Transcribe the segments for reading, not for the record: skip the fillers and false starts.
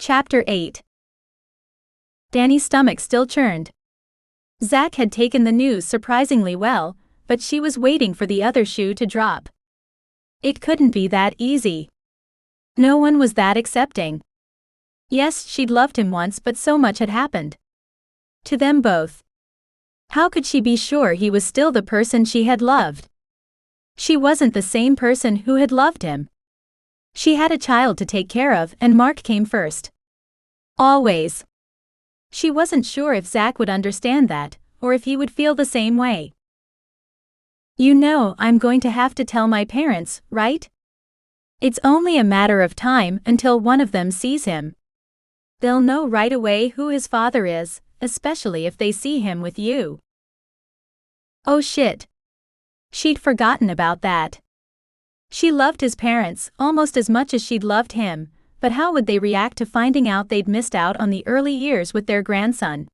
Chapter 8. Dani's stomach still churned. Zach had taken the news surprisingly well, but she was waiting for the other shoe to drop. It couldn't be that easy. No one was that accepting. Yes, she'd loved him once, but so much had happened to them both. How could she be sure he was still the person she had loved? She wasn't the same person who had loved him. She had a child to take care of, and Mark came first. Always. She wasn't sure if Zach would understand that, or if he would feel the same way. You know, I'm going to have to tell my parents, right? It's only a matter of time until one of them sees him. They'll know right away who his father is, especially if they see him with you. Oh shit. She'd forgotten about that. She loved his parents almost as much as she'd loved him, but how would they react to finding out they'd missed out on the early years with their grandson?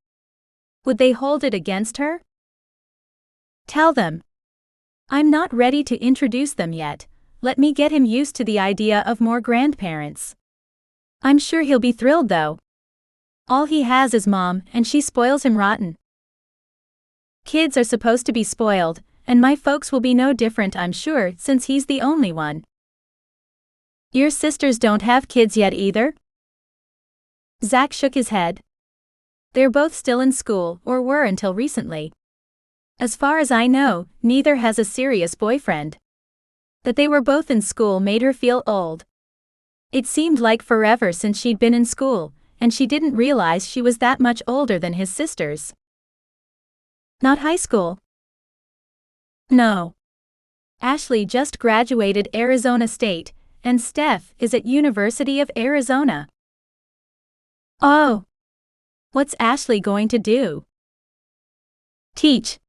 Would they hold it against her? Tell them. I'm not ready to introduce them yet. Let me get him used to the idea of more grandparents. I'm sure he'll be thrilled though. All he has is mom, and she spoils him rotten. Kids are supposed to be spoiled, and my folks will be no different, I'm sure, since he's the only one. Your sisters don't have kids yet either? Zach shook his head. They're both still in school, or were until recently. As far as I know, neither has a serious boyfriend. That they were both in school made her feel old. It seemed like forever since she'd been in school, and she didn't realize she was that much older than his sisters. Not high school? No. Ashley just graduated Arizona State, and Steph is at University of Arizona. Oh. What's Ashley going to do? Teach.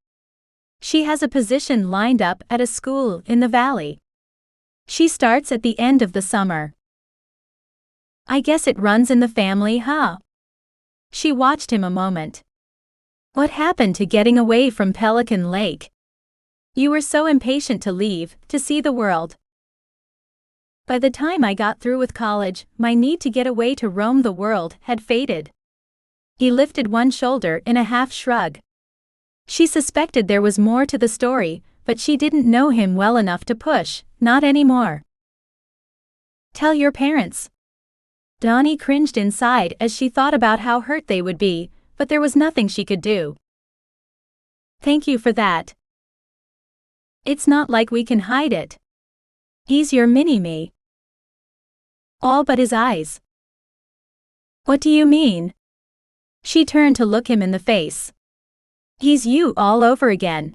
She has a position lined up at a school in the valley. She starts at the end of the summer. I guess it runs in the family, huh? She watched him a moment. What happened to getting away from Pelican Lake? You were so impatient to leave, to see the world. By the time I got through with college, my need to get away to roam the world had faded. He lifted one shoulder in a half shrug. She suspected there was more to the story, but she didn't know him well enough to push, not anymore. Tell your parents. Dani cringed inside as she thought about how hurt they would be, but there was nothing she could do. Thank you for that. It's not like we can hide it. He's your mini-me. All but his eyes. What do you mean? She turned to look him in the face. He's you all over again.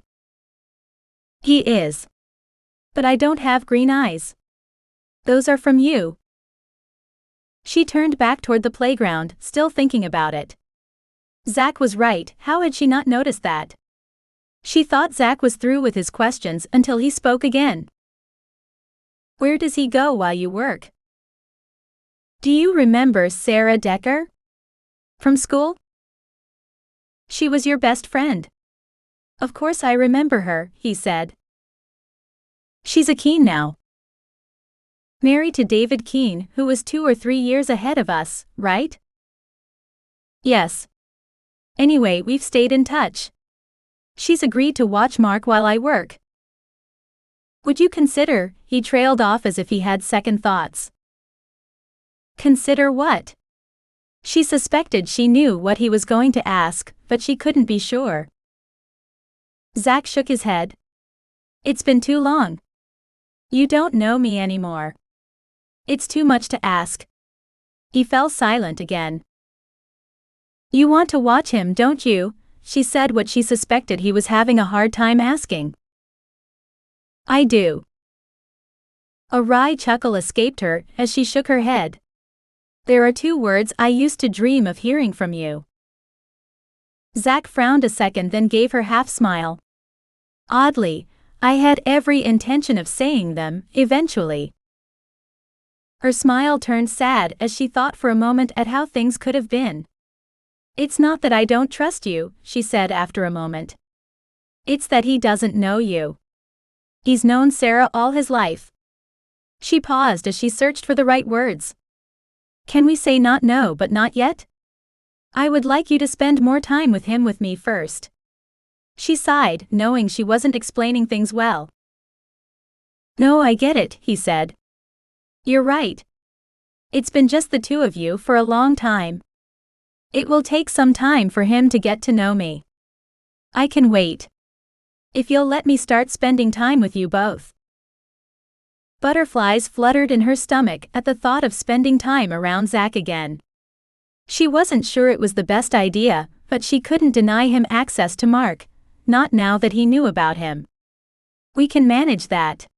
He is. But I don't have green eyes. Those are from you. She turned back toward the playground, still thinking about it. Zach was right, how had she not noticed that? She thought Zach was through with his questions until he spoke again. Where does he go while you work? Do you remember Sarah Decker? From school? She was your best friend. Of course I remember her, he said. She's a Keene now. Married to David Keene, who was 2 or 3 years ahead of us, right? Yes. Anyway, we've stayed in touch. She's agreed to watch Mark while I work. Would you consider, he trailed off as if he had second thoughts. Consider what? She suspected she knew what he was going to ask, but she couldn't be sure. Zach shook his head. It's been too long. You don't know me anymore. It's too much to ask. He fell silent again. You want to watch him, don't you? She said what she suspected he was having a hard time asking. I do. A wry chuckle escaped her as she shook her head. There are 2 words I used to dream of hearing from you. Zach frowned a second, then gave her half-smile. Oddly, I had every intention of saying them, eventually. Her smile turned sad as she thought for a moment at how things could have been. It's not that I don't trust you, she said after a moment. It's that he doesn't know you. He's known Sarah all his life. She paused as she searched for the right words. Can we say not no but not yet? I would like you to spend more time with me first. She sighed, knowing she wasn't explaining things well. No, I get it, he said. You're right. It's been just the two of you for a long time. It will take some time for him to get to know me. I can wait. If you'll let me start spending time with you both. Butterflies fluttered in her stomach at the thought of spending time around Zach again. She wasn't sure it was the best idea, but she couldn't deny him access to Mark, not now that he knew about him. We can manage that.